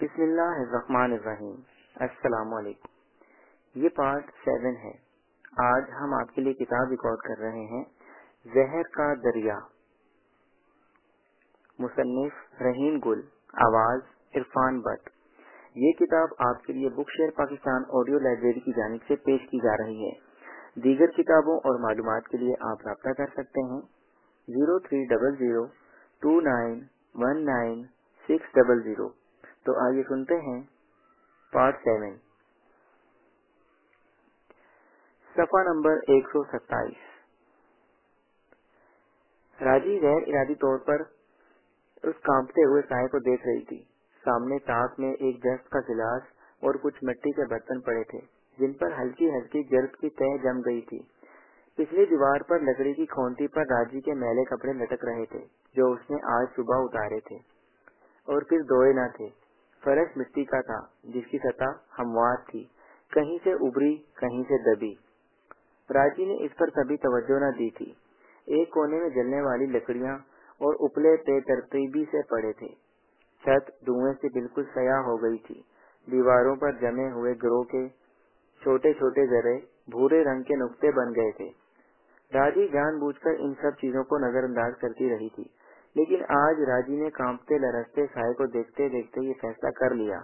بسم اللہ الرحمن الرحیم۔ السلام علیکم۔ یہ پارٹ 7 ہے۔ آج ہم آپ کے لیے کتاب ریکارڈ کر رہے ہیں زہر کا دریا، مصنف رحیم گل، آواز عرفان بٹ۔ یہ کتاب آپ کے لیے بک شیئر پاکستان آڈیو لائبریری کی جانب سے پیش کی جا رہی ہے۔ دیگر کتابوں اور معلومات کے لیے آپ رابطہ کر سکتے ہیں 0300291960۔ تو آئیے سنتے ہیں پارٹ 7، صفحہ نمبر 127۔ راجی غیر ارادی طور پر اس کانپتے ہوئے سائے کو دیکھ رہی تھی۔ سامنے تاک میں ایک دست کا گلاس اور کچھ مٹی کے برتن پڑے تھے جن پر ہلکی ہلکی گرد کی تہ جم گئی تھی۔ پچھلی دیوار پر لکڑی کی کھونٹی پر راجی کے میلے کپڑے لٹک رہے تھے جو اس نے آج صبح اتارے تھے اور پھر دھوئے نہ تھے۔ فرش مٹی کا تھا جس کی سطح ہموار تھی، کہیں سے ابری کہیں سے دبی۔ راجی نے اس پر کبھی توجہ نہ دی تھی۔ ایک کونے میں جلنے والی لکڑیاں اور اپلے پہ ترتیبی سے پڑے تھے۔ چھت دھوئیں سے بالکل سیاہ ہو گئی تھی۔ دیواروں پر جمے ہوئے گرو کے چھوٹے چھوٹے ذرے بھورے رنگ کے نقطے بن گئے تھے۔ راجی جان بوجھ کر ان سب چیزوں کو نظر انداز کرتی رہی تھی، لیکن آج راجی نے کانپتے لرزتے سائے کو دیکھتے دیکھتے یہ فیصلہ کر لیا،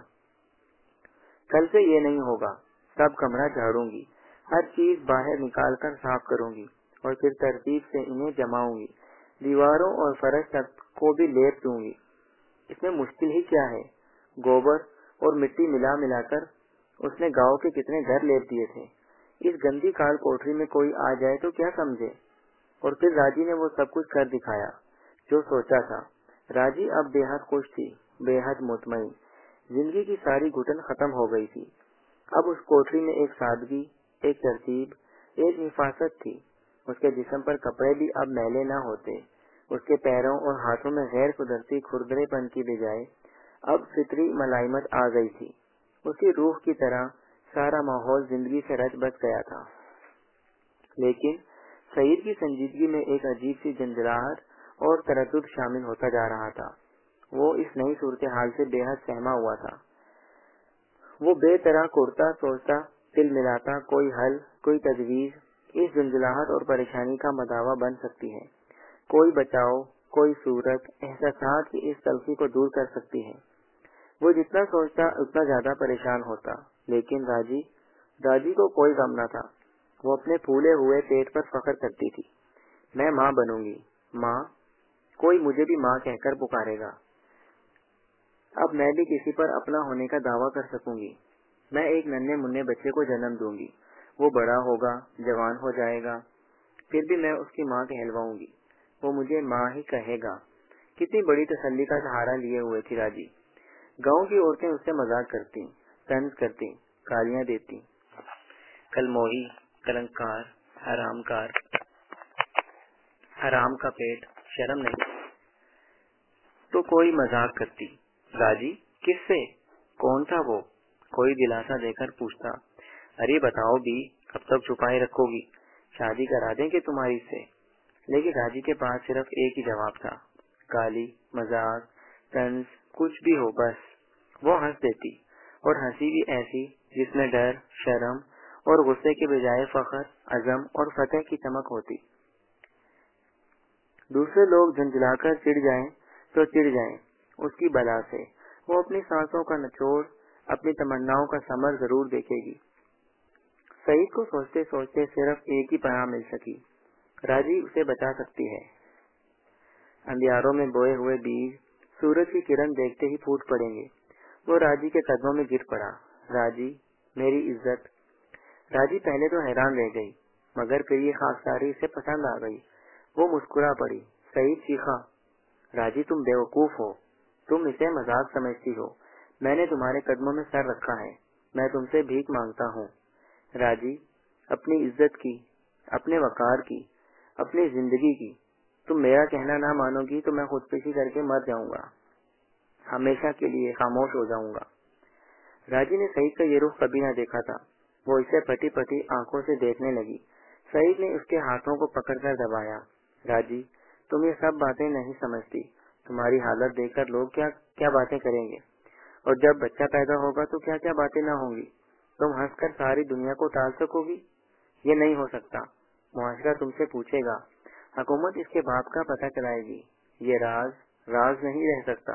کل سے یہ نہیں ہوگا۔ سب کمرہ جھاڑوں گی، ہر چیز باہر نکال کر صاف کروں گی اور پھر ترتیب سے انہیں جماؤں گی۔ دیواروں اور فرش تک کو بھی لیپ دوں گی۔ اس میں مشکل ہی کیا ہے؟ گوبر اور مٹی ملا ملا کر اس نے گاؤں کے کتنے گھر لیپ دیے تھے۔ اس گندی کال کوٹری میں کوئی آ جائے تو کیا سمجھے؟ اور پھر راجی نے وہ سب کچھ کر دکھایا جو سوچا تھا۔ راجی اب بے حد خوش تھی، بے حد مطمئن۔ زندگی کی ساری گھٹن ختم ہو گئی تھی۔ اب اس کوٹری میں ایک سادگی، ایک ترتیب، ایک نفاست تھی۔ اس کے جسم پر کپڑے بھی اب میلے نہ ہوتے۔ اس کے پیروں اور ہاتھوں میں غیر قدرتی کھردرے پن کی بجائے اب فطری ملائمت آ گئی تھی۔ اس کی روح کی طرح سارا ماحول زندگی سے رچ بس گیا تھا۔ لیکن سعید کی سنجیدگی میں ایک عجیب سی جھنجھلاہٹ اور تردد شامل ہوتا جا رہا تھا۔ وہ اس نئی صورتحال سے بے حد سہما ہوا تھا۔ وہ بے طرح کرتا سوچتا، دل ملاتا، کوئی حل، کوئی تجویز اس جھنجھلاہٹ اور پریشانی کا مداوا بن سکتی ہے۔ کوئی بچاؤ، کوئی صورت احساسات کی اس تلخی کو دور کر سکتی ہے۔ وہ جتنا سوچتا اتنا زیادہ پریشان ہوتا، لیکن راجی کو کوئی غم نہ تھا۔ وہ اپنے پھولے ہوئے پیٹ پر فخر کرتی تھی۔ میں ماں بنوں گی، ماں، کوئی مجھے بھی ماں کہہ کر پکارے گا۔ اب میں بھی کسی پر اپنا ہونے کا دعویٰ کر سکوں گی۔ میں ایک ننھے منھے بچے کو جنم دوں گی۔ وہ بڑا ہوگا، جوان ہو جائے گا، پھر بھی میں اس کی ماں کہلواؤں گی۔ وہ مجھے ماں ہی کہے گا۔ کتنی بڑی تسلی کا سہارا لیے ہوئے تھی راجی۔ گاؤں کی عورتیں اس سے مذاق کرتی، طنز کرتی، گالیاں دیتی، کلموہی، کلنکار، حرام کا پیٹ، شرم نہیں۔ تو کوئی مذاق کرتی۔ راجی کس سے؟ کون تھا وہ؟ کوئی دلاسا دے کر پوچھتا، ارے بتاؤ بھی، کب تک چھپائے رکھو گی؟ شادی کرا دیں کہ تمہاری سے؟ لیکن راجی کے پاس صرف ایک ہی جواب تھا، گالی، مذاق، طنز، کچھ بھی ہو بس۔ وہ ہنس دیتی، اور ہنسی بھی ایسی جس میں ڈر، شرم اور غصے کے بجائے فخر، عزم اور فتح کی چمک ہوتی۔ دوسرے لوگ جھنجھلا کر چڑ جائیں تو چڑ جائیں اس کی بلا سے۔ وہ اپنی سانسوں کا نچوڑ، اپنی تمناؤں کا ثمر ضرور دیکھے گی۔ سعید کو سوچتے سوچتے صرف ایک ہی پناہ مل سکی، راجی اسے بچا سکتی ہے۔ اندھیاروں میں بوئے ہوئے بیج سورج کی کرن دیکھتے ہی پھوٹ پڑیں گے۔ وہ راجی کے قدموں میں گر پڑا، راجی، میری عزت۔ راجی پہلے تو حیران رہ گئی، مگر پھر یہ خاکساری اسے پسند آ گئی۔ وہ مسکرا پڑی۔ سعید چیخا، راجی تم بیوقوف ہو، تم اسے مذاق سمجھتی ہو۔ میں نے تمہارے قدموں میں سر رکھا ہے، میں تم سے بھیک مانگتا ہوں۔ راجی، اپنی عزت کی، اپنے وقار کی، اپنی زندگی کی، تم میرا کہنا نہ مانو گی تو میں خودکشی کر کے مر جاؤں گا، ہمیشہ کے لیے خاموش ہو جاؤں گا۔ راجی نے سعید کا یہ رخ کبھی نہ دیکھا تھا۔ وہ اسے پھٹی پھٹی آنکھوں سے دیکھنے لگی۔ سعید نے اس کے ہاتھوں کو پکڑ کر دبایا۔ راجی، تم یہ سب باتیں نہیں سمجھتی، تمہاری حالت دیکھ کر لوگ کیا باتیں کریں گے، اور جب بچہ پیدا ہوگا تو کیا کیا باتیں نہ ہوں گی. تم ہنس کر ساری دنیا کو ٹال سکو گی؟ یہ نہیں ہو سکتا. معاشرہ تم سے پوچھے گا, حکومت اس کے باپ کا پتہ چلائے گی. یہ راز نہیں رہ سکتا,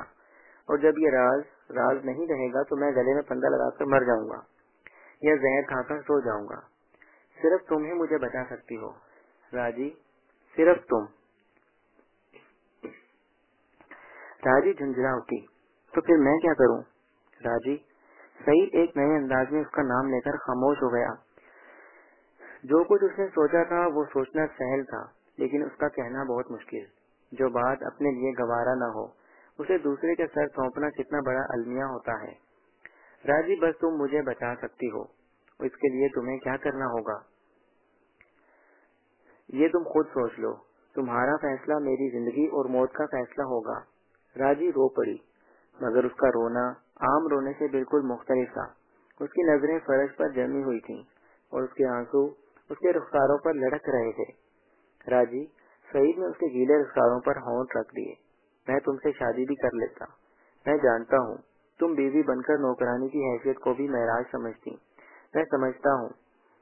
اور جب یہ راز نہیں رہے گا تو میں گلے میں پھندا لگا کر مر جاؤں گا یا زہر کھا کر سو جاؤں گا. صرف تم ہی مجھے بچا سکتی ہو راجی, صرف تم. راجی جھنجھلا اٹھی. تو پھر میں کیا کروں؟ راجی. سعید ایک نئے انداز میں اس کا نام لے کر خاموش ہو گیا. جو کچھ اس نے سوچا تھا وہ سوچنا سہل تھا, لیکن اس کا کہنا بہت مشکل. جو بات اپنے لیے گوارا نہ ہو اسے دوسرے کے سر سونپنا کتنا بڑا المیہ ہوتا ہے. راجی, بس تم مجھے بچا سکتی ہو. اس کے لیے تمہیں کیا کرنا ہوگا یہ تم خود سوچ لو. تمہارا فیصلہ میری زندگی اور موت کا فیصلہ ہوگا. راجی رو پڑی, مگر اس کا رونا عام رونے سے بالکل مختلف تھا. اس کی نظریں فرش پر جمی ہوئی تھیں اور اس کے آنسو اس کے رخساروں پر لڑک رہے تھے. راجی, سعید نے اس کے گیلے رخساروں پر ہونٹ رکھ دیے. میں تم سے شادی بھی کر لیتا. میں جانتا ہوں تم بیوی بن کر نوکرانی کی حیثیت کو بھی معراج سمجھتی. میں سمجھتا ہوں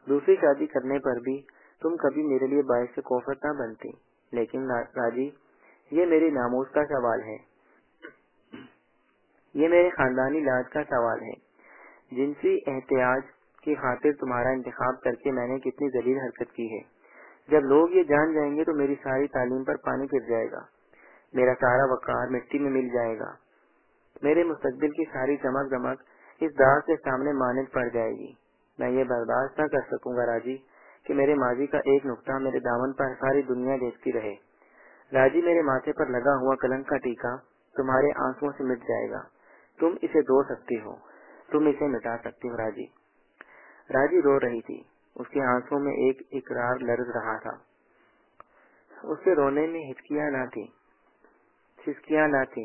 دوسری شادی کرنے پر بھی تم کبھی میرے لیے باعث کوفت نہ بنتی. لیکن راجی, یہ میری ناموس کا سوال ہے, یہ میرے خاندانی لاج کا سوال ہے. جنسی احتیاج کی خاطر تمہارا انتخاب کر کے میں نے کتنی ذلیل حرکت کی ہے. جب لوگ یہ جان جائیں گے تو میری ساری تعلیم پر پانی پھر جائے گا. میرا سارا وقار مٹی میں مل جائے گا. میرے مستقبل کی ساری چمک دمک اس داغ کے سامنے مانند پڑ جائے گی. میں یہ برداشت نہ کر سکوں گا راجی کہ میرے ماضی کا ایک نقطہ میرے دامن پر ساری دنیا دیکھتی رہے. راجی, میرے ماتھے پر لگا ہوا کلنک کا ٹیکا تمہارے آنسوؤں سے مٹ جائے گا. تم اسے دھو سکتی ہو, تم اسے مٹا سکتی ہو. راجی رو رہی تھی. اس کے آنسوؤں میں ایک اقرار لرز رہا تھا. اس کے رونے میں سسکیاں نہ تھی,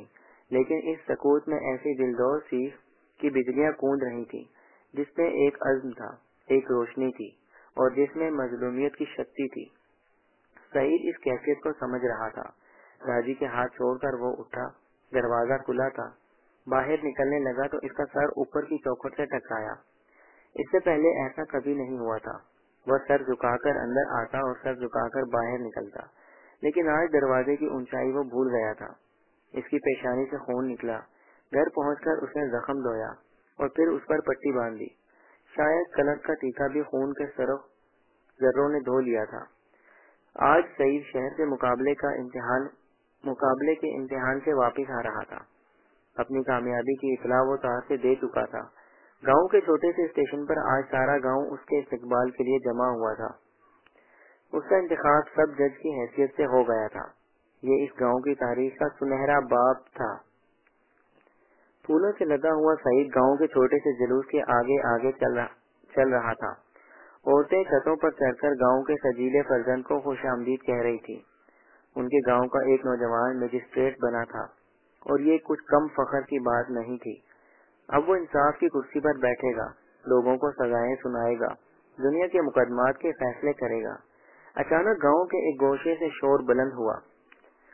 لیکن اس سکوت میں ایسی دلدور سیخ کی بجلیاں گونج رہی تھی جس میں ایک عزم تھا, ایک روشنی تھی, اور جس میں مظلومیت کی شکتی تھی. سعید اس کیفیت کو سمجھ رہا تھا. راجی کے ہاتھ چھوڑ کر وہ اٹھا. دروازہ کھلا تھا. باہر نکلنے لگا تو اس کا سر اوپر کی چوکھٹ سے ٹکرایا. اس سے پہلے ایسا کبھی نہیں ہوا تھا. وہ سر جھکا کر اندر آتا اور سر جھکا کر باہر نکلتا, لیکن آج دروازے کی اونچائی وہ بھول گیا تھا. اس کی پیشانی سے خون نکلا. گھر پہنچ کر اس نے زخم دھویا اور پھر اس پر پٹی باندھ دی. شاید کلنک کا ٹیکا بھی خون کے ذروں نے دھو لیا تھا. آج سعید شہر سے مقابلے کے امتحان سے واپس آ رہا تھا. اپنی کامیابی کی اطلاع وہ تار سے دے چکا تھا. گاؤں کے چھوٹے سے اسٹیشن پر آج سارا گاؤں اس کے استقبال کے لیے جمع ہوا تھا. اس کا انتخاب سب جج کی حیثیت سے ہو گیا تھا. یہ اس گاؤں کی تاریخ کا سنہرا باب تھا. پھولوں سے لدا ہوا سعید گاؤں کے چھوٹے سے جلوس کے آگے آگے چل رہا تھا. عورتیں چھتوں پر چڑھ کر گاؤں کے سجیلے فرزند کو خوش آمدید کہہ رہی تھی. ان کے گاؤں کا ایک نوجوان مجسٹریٹ بنا تھا, اور یہ کچھ کم فخر کی بات نہیں تھی. اب وہ انصاف کی کرسی پر بیٹھے گا, لوگوں کو سزائیں سنائے گا, دنیا کے مقدمات کے فیصلے کرے گا. اچانک گاؤں کے ایک گوشے سے شور بلند ہوا.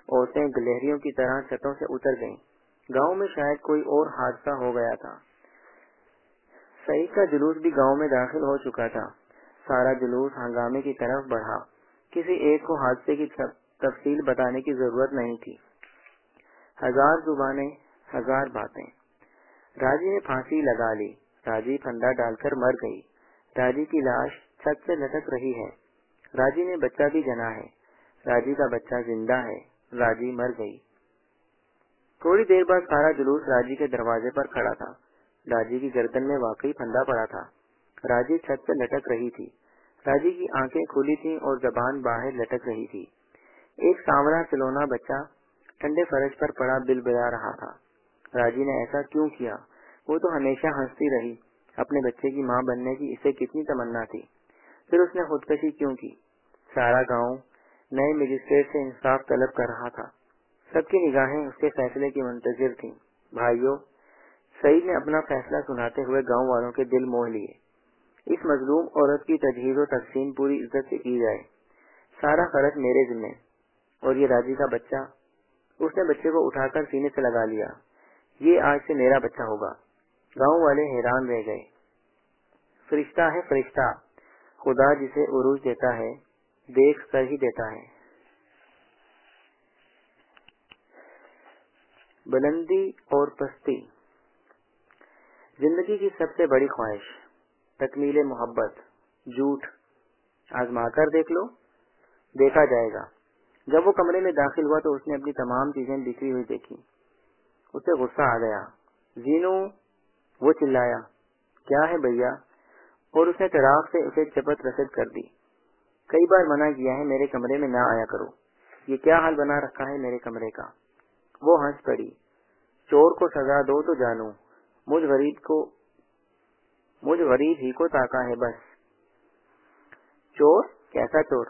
عورتیں گلہریوں کی طرح چھتوں سے اتر گئیں. گاؤں میں شاید کوئی اور حادثہ ہو گیا تھا. سعید کا جلوس بھی گاؤں میں داخل ہو چکا تھا. سارا جلوس ہنگامے کی طرف بڑھا. کسی ایک کو حادثے کی تفصیل بتانے کی ضرورت نہیں تھی. ہزار زبانیں, ہزار باتیں. راجی نے پھانسی لگا لی. راجی پھندا ڈال کر مر گئی. راجی کی لاش چھت سے لٹک رہی ہے. راجی نے بچہ بھی جنا ہے. راجی کا بچہ زندہ ہے. راجی مر گئی. تھوڑی دیر بعد سارا جلوس راجی کے دروازے پر کھڑا تھا. راجی کی گردن میں واقعی پھندا پڑا تھا. راجی چھت سے لٹک رہی تھی. راجی کی آنکھیں کھلی تھیں اور زبان باہر لٹک رہی تھی. ایک سانولا سلونا بچہ ٹھنڈے فرش پر پڑا بلبلا رہا تھا. راجی نے ایسا کیوں کیا؟ وہ تو ہمیشہ ہنستی رہی. اپنے بچے کی ماں بننے کی اسے کتنی تمنا تھی. پھر اس نے خودکشی کیوں کی؟ سارا گاؤں نئے مجسٹریٹ سے انصاف طلب کر رہا تھا. سب کی نگاہیں اس کے فیصلے کی منتظر تھیں. بھائیو, سعید نے اپنا فیصلہ سناتے ہوئے گاؤں والوں کے دل موہ لیے. اس مظلوم عورت کی تجہیز و تقسیم پوری عزت سے کی جائے. سارا خرچ میرے ذمہ. اور یہ راجی کا بچہ. اس نے بچے کو اٹھا کر سینے سے لگا لیا. یہ آج سے میرا بچہ ہوگا. گاؤں والے حیران رہ گئے۔ فرشتہ ہے فرشتہ، خدا جسے عروج دیتا ہے دیکھ کر ہی دیتا ہے۔ بلندی اور پستی۔ زندگی کی سب سے بڑی خواہش، تکمیل محبت، جھوٹ۔ آزما کر دیکھ لو، دیکھا جائے گا۔ جب وہ کمرے میں داخل ہوا تو اس نے اپنی تمام چیزیں بکھری ہوئی دیکھی۔ اسے غصہ آ گیا۔ زینو، وہ چلایا، کیا ہے بھیا؟ اور اس نے چراغ سے اسے چپت رسد کر دی۔ کئی بار منع کیا ہے میرے کمرے میں نہ آیا کرو، یہ کیا حال بنا رکھا ہے میرے کمرے کا۔ وہ ہنس پڑی۔ چور کو سزا دو تو جانوں، مجھ غریب ہی کو تاکا ہے بس۔ چور؟ کیسا چور؟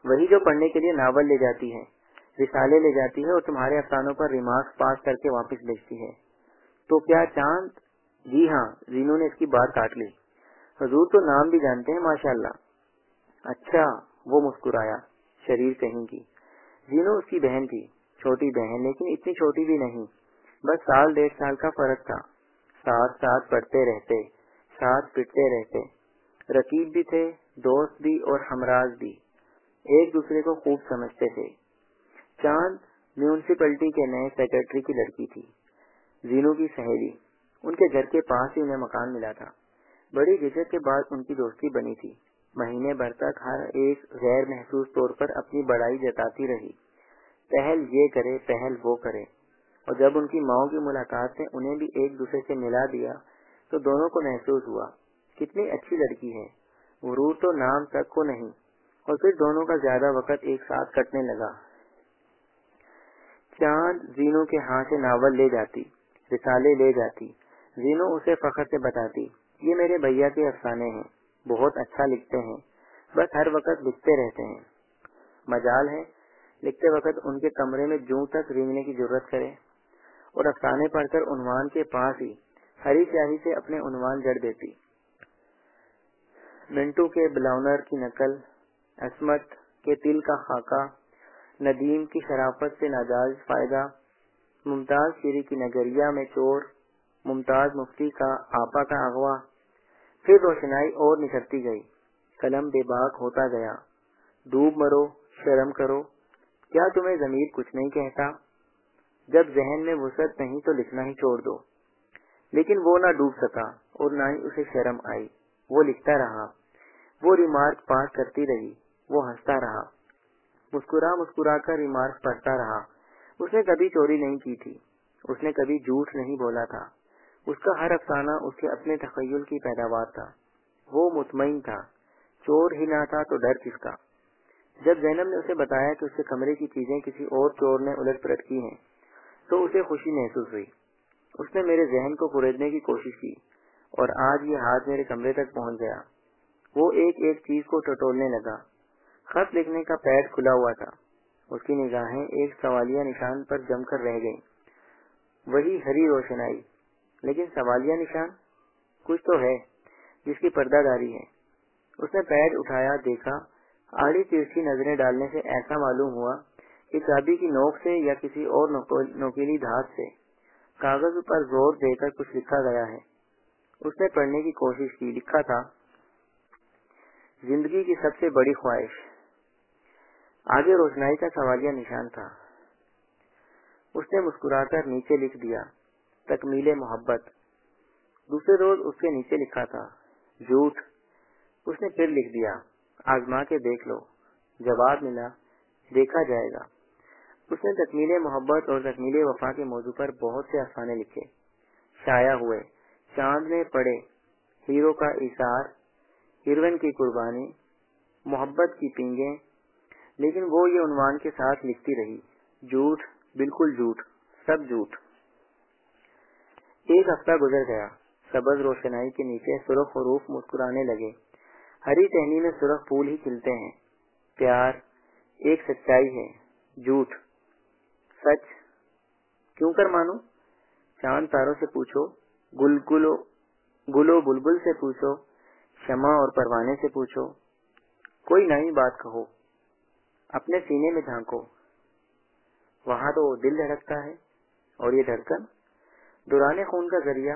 وہی جو پڑھنے کے لیے ناول لے جاتی ہے، رسالے لے جاتی ہے اور تمہارے افسانوں پر ریمارکس پاس کر کے واپس بھیجتی ہے۔ تو کیا چاند؟ جی ہاں، زینو نے اس کی بات کاٹ لی۔ حضور تو نام بھی جانتے ہیں ماشاءاللہ۔ اچھا، وہ مسکرایا، شریر کہیں کی۔ زینو اس کی بہن تھی، چھوٹی بہن، لیکن اتنی چھوٹی بھی نہیں، بس 1.5 سال کا فرق تھا۔ ساتھ ساتھ پڑھتے رہتے، ساتھ پٹتے رہتے، رقیب بھی تھے، دوست بھی اور ہمراز بھی، ایک دوسرے کو خوب سمجھتے تھے۔ چاند میونسپلٹی کے نئے سیکرٹری کی لڑکی تھی، زینو کی سہیلی۔ ان کے گھر کے پاس ہی انہیں مکان ملا تھا۔ بڑی جھجک کے بعد ان کی دوستی بنی تھی۔ مہینے بھر تک ہر ایک غیر محسوس طور پر اپنی بڑائی جتاتی رہی، پہل یہ کرے پہل وہ کرے، اور جب ان کی ماؤں کی ملاقات نے انہیں بھی ایک دوسرے سے ملا دیا تو دونوں کو محسوس ہوا کتنی اچھی لڑکی ہے، غرور تو نام تک کو نہیں۔ اور پھر دونوں کا زیادہ وقت ایک ساتھ کٹنے لگا۔ چاند زینو کے ہاں سے ناول لے جاتی، رسالے لے جاتی۔ زینو اسے فخر سے بتاتی، یہ میرے بھیا کے افسانے ہیں، بہت اچھا لکھتے ہیں، بس ہر وقت لکھتے رہتے ہیں۔ مجال ہے لکھتے وقت ان کے کمرے میں جوں تک رینگنے کی ضرورت کرے، اور افسانے پڑھ کر عنوان کے پاس ہی ہری سیاہی سے اپنے عنوان جڑ دیتی۔ منٹو کے بلاونر کی نقل، عصمت کے تل کا خاکہ، ندیم کی شرافت سے ناجائز فائدہ، ممتاز شیری کی نگریہ میں چور، ممتاز مفتی کا آپا کا اغوا۔ پھر روشنائی اور نکھرتی گئی، قلم بے باک ہوتا گیا۔ ڈوب مرو، شرم کرو، کیا تمہیں ضمیر کچھ نہیں کہتا؟ جب ذہن میں وسعت نہیں تو لکھنا ہی چھوڑ دو۔ لیکن وہ نہ ڈوب سکا اور نہ ہی اسے شرم آئی۔ وہ لکھتا رہا، وہ ریمارک پاس کرتی رہی، وہ ہنستا رہا، مسکرا مسکرا کر ریمارک پڑھتا رہا۔ اس نے کبھی چوری نہیں کی تھی، اس نے کبھی جھوٹ نہیں بولا تھا، اس کا ہر افسانہ اس کے اپنے تخیل کی پیداوار تھا۔ وہ مطمئن تھا، چور ہی نہ تھا تو ڈر کس کا۔ جب زینب نے اسے بتایا کہ اس کے کمرے کی چیزیں کسی اور چور نے الٹ پلٹ کی ہیں تو اسے خوشی محسوس ہوئی۔ اس نے میرے ذہن کو کریدنے کی کوشش کی اور آج یہ ہاتھ میرے کمرے تک پہنچ گیا۔ وہ ایک ایک چیز کو ٹٹولنے لگا۔ خط لکھنے کا پیڈ کھلا ہوا تھا، اس کی نگاہیں ایک سوالیہ نشان پر جم کر رہ گئیں۔ وہی ہری روشنائی، لیکن سوالیہ نشان کچھ تو ہے جس کی پردہ داری ہے۔ اس نے پیڈ اٹھایا، دیکھا، آڑی ترچھی نظریں ڈالنے سے ایسا معلوم ہوا کہ چابی کی نوک سے یا کسی اور نوکیلی دھات سے کاغذ پر زور دے کر کچھ لکھا گیا ہے۔ اس نے پڑھنے کی کوشش کی۔ لکھا تھا، زندگی کی سب سے بڑی خواہش۔ آگے روشنائی کا سوالیہ نشان تھا۔ اس نے مسکرا کر نیچے لکھ دیا، تکمیل محبت۔ دوسرے روز اس کے نیچے لکھا تھا، جھوٹ۔ اس نے پھر لکھ دیا، آزما کے دیکھ لو، جواب ملا، دیکھا جائے گا۔ اس نے تکمیل محبت اور تکمیل وفا کے موضوع پر بہت سے افسانے لکھے، شائع ہوئے۔ چاند نے پڑھے، ہیرو کا ایثار، ہیروئن کی قربانی، محبت کی پینگیں، لیکن وہ یہ عنوان کے ساتھ لکھتی رہی، جھوٹ، بالکل جھوٹ، سب جھوٹ۔ ایک ہفتہ گزر گیا۔ سبز روشنائی کے نیچے سرخ حروف مسکرانے لگے۔ ہری ٹہنی میں سرخ پھول ہی کھلتے ہیں۔ پیار ایک سچائی ہے، جھوٹ سچ۔ کیوں کر مانو؟ چاند تاروں سے پوچھو، گلو بلبل سے پوچھو، شمع اور پروانے سے پوچھو، کوئی نئی بات کہو، اپنے سینے میں جھانکو، وہاں تو دل دھڑکتا ہے، اور یہ دھڑکن دوران خون کا ذریعہ،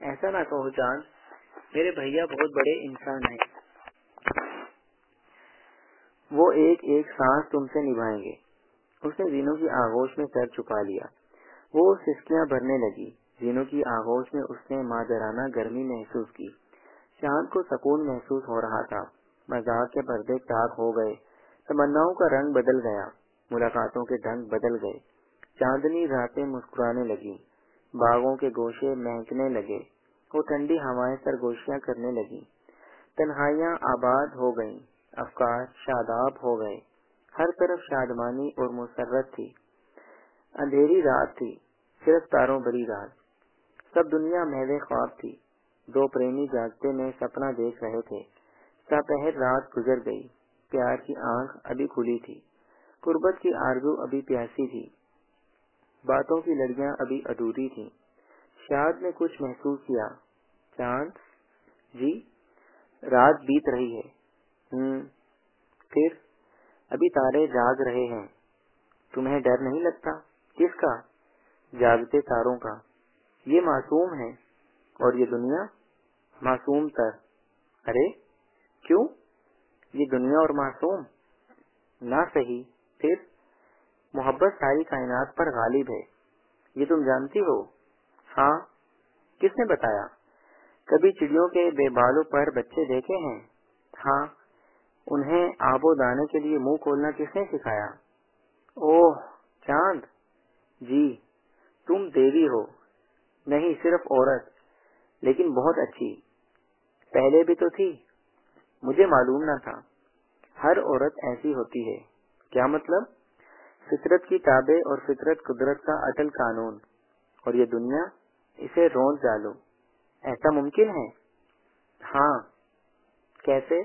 ایسا نہ کہو چاند، میرے بھیا بہت بڑے انسان ہیں، وہ ایک ایک سانس تم سے نبھائیں گے۔ اس نے زینو کی آغوش میں سر چھپا لیا۔ وہ سسکیاں بھرنے لگی۔ زینو کی آغوش میں اس نے مادرانہ گرمی محسوس کی۔ چاند کو سکون محسوس ہو رہا تھا۔ مذاق کے پردے ٹاک ہو گئے، تمناؤں کا رنگ بدل گیا، ملاقاتوں کے ڈھنگ بدل گئے۔ چاندنی راتیں مسکرانے لگیں، باغوں کے گوشے مہکنے لگے، وہ ٹھنڈی ہوائیں سرگوشیاں کرنے لگیں۔ تنہائیاں آباد ہو گئیں، افکار شاداب ہو گئے، ہر طرف شادمانی اور مسرت تھی۔ اندھیری رات تھی، صرف تاروں بھری رات، سب دنیا محو خواب تھی۔ دو پریمی جاگتے میں سپنا دیکھ رہے تھے۔ سپہر رات گزر گئی، پیار کی آنکھ ابھی کھلی تھی، قربت کی آرزو ابھی پیاسی تھی، باتوں کی لڑیاں ابھی ادھوری تھیں۔ شاد نے کچھ محسوس کیا۔ چاند جی، رات بیت رہی ہے۔ پھر ابھی تارے جاگ رہے ہیں، تمہیں ڈر نہیں لگتا؟ کس کا؟ جاگتے تاروں کا۔ یہ معصوم ہے اور یہ دنیا معصوم تر۔ ارے کیوں؟ یہ دنیا اور معصوم نہ صحیح، پھر محبت ساری کائنات پر غالب ہے، یہ تم جانتی ہو؟ ہاں، کس نے بتایا؟ کبھی چڑیوں کے بے بالوں پر بچے دیکھے ہیں؟ ہاں، انہیں آب و دانے کے لیے منہ کھولنا کس نے سکھایا؟ اوہ چاند جی، تم دیوی ہو۔ نہیں، صرف عورت، لیکن بہت اچھی۔ پہلے بھی تو تھی، مجھے معلوم نہ تھا۔ ہر عورت ایسی ہوتی ہے۔ کیا مطلب؟ فطرت کی تابع اور فطرت قدرت کا اٹل قانون، اور یہ دنیا، اسے رونق ڈالو۔ ایسا ممکن ہے؟ ہاں۔ کیسے؟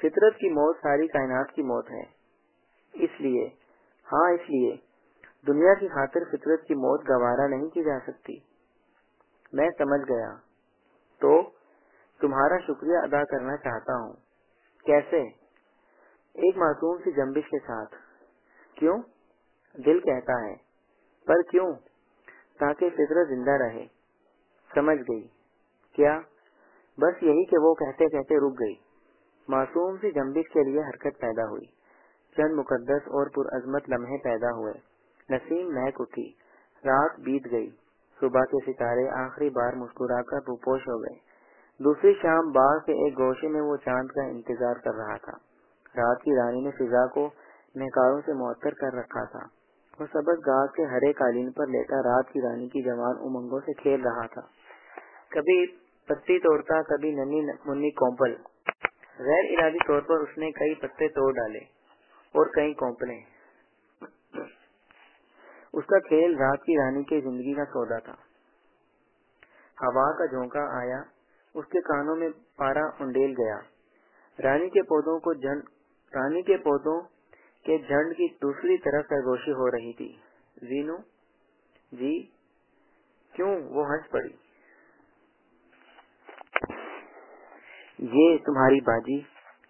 فطرت کی موت ساری کائنات کی موت ہے، اس لیے دنیا کی خاطر فطرت کی موت گوارا نہیں کی جا سکتی۔ میں سمجھ گیا، تو تمہارا شکریہ ادا کرنا چاہتا ہوں۔ کیسے؟ ایک معصوم سی جنبش کے ساتھ۔ کیوں؟ دل کہتا ہے۔ پر کیوں؟ تاکہ فطرت زندہ رہے۔ سمجھ گئی۔ کیا؟ بس یہی کہ وہ کہتے کہتے رک گئی۔ معصوم سی جنبش کے لیے حرکت پیدا ہوئی۔ چند مقدس اور پرعظمت لمحے پیدا ہوئے۔ نسیم مہک اٹھی۔ رات بیت گئی۔ صبح کے ستارے آخری بار مسکرا کر روپوش ہو گئے۔ دوسری شام باغ کے ایک گوشے میں وہ چاند کا انتظار کر رہا تھا۔ رات کی رانی نے فضا کو مہکاروں سے معطر کر رکھا تھا۔ وہ سبز گھاس کے ہرے قالین پر لیٹا رات کی رانی کی جوان امنگوں سے کھیل رہا تھا۔ کبھی پتی توڑتا، کبھی ننھی منی کونپل۔ غیر ارادی طور پر اس نے کئی پتے توڑ ڈالے اور کئی کونپلیں۔ اس کا کھیل رات کی رانی کے زندگی کا سودا تھا۔ ہوا کا جھونکا آیا، اس کے کانوں میں پارا انڈیل گیا۔ رانی کے پودوں کے جھنڈ کی دوسری طرف سرگوشی ہو رہی تھی۔ زینو جی، کیوں؟ وہ ہنس پڑی۔ یہ تمہاری باجی،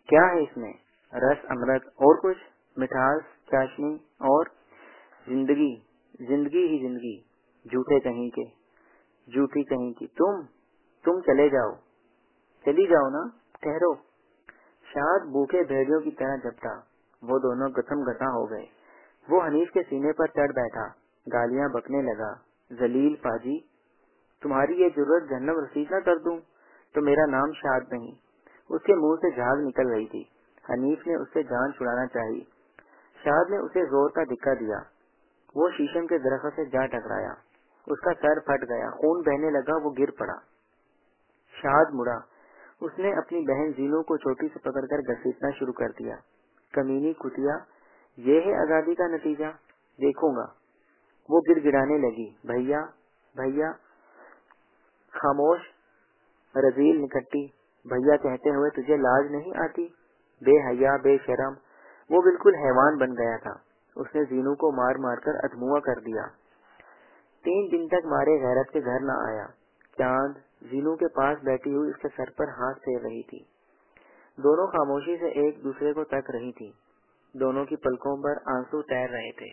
کیا ہے اس میں؟ رس امرت اور کچھ؟ مٹھاس، چاشنی اور زندگی ہی زندگی۔ جھوٹے کہیں کے، جھوٹی کہیں کی۔ تم چلی جاؤ نا، ٹھہرو۔ شاد بھوکے بھیڑیوں کی طرح جھپٹا۔ وہ دونوں گتھم گتھا ہو گئے۔ وہ حنیف کے سینے پر چڑھ بیٹھا، گالیاں بکنے لگا۔ ذلیل پاجی، تمہاری یہ جرت جہنم رسید نہ کر دوں تو میرا نام شاد نہیں۔ اس کے منہ سے جھاگ نکل رہی تھی۔ حنیف نے اس سے جان چھڑانا چاہی۔ شاد نے اسے زور کا دھکا دیا۔ وہ شیشم کے درخت سے جا ٹکرایا۔ اس کا سر پھٹ گیا، خون بہنے لگا، وہ گر پڑا۔ شاد مڑا۔ اس نے اپنی بہن زینو کو چوٹی سے پکڑ کر گھسیٹنا شروع کر دیا۔ کمینی کتیا، یہ ہے آزادی کا نتیجہ، دیکھوں گا۔ وہ گر گرانے لگی۔ بھیا، خاموش، رذیل نکٹی، بھیا کہتے ہوئے تجھے لاج نہیں آتی؟ بے حیا، بے شرم۔ وہ بالکل حیوان بن گیا تھا۔ اس نے زینو کو مار مار کر ادھموا کر دیا۔ 3 دن تک مارے غیرت کے گھر نہ آیا۔ چاند زینو کے پاس بیٹھی ہوئی اس کے سر پر ہاتھ پھیر رہی تھی۔ دونوں خاموشی سے ایک دوسرے کو تک رہی تھی۔ دونوں کی پلکوں پر آنسو تیر رہے تھے۔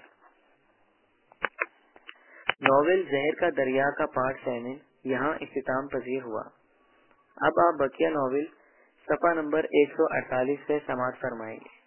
ناول زہر کا دریا کا پارٹ 7 یہاں اختتام پذیر ہوا۔ اب آپ بقیہ ناول صفحہ نمبر 148 سے سماعت فرمائیں گے۔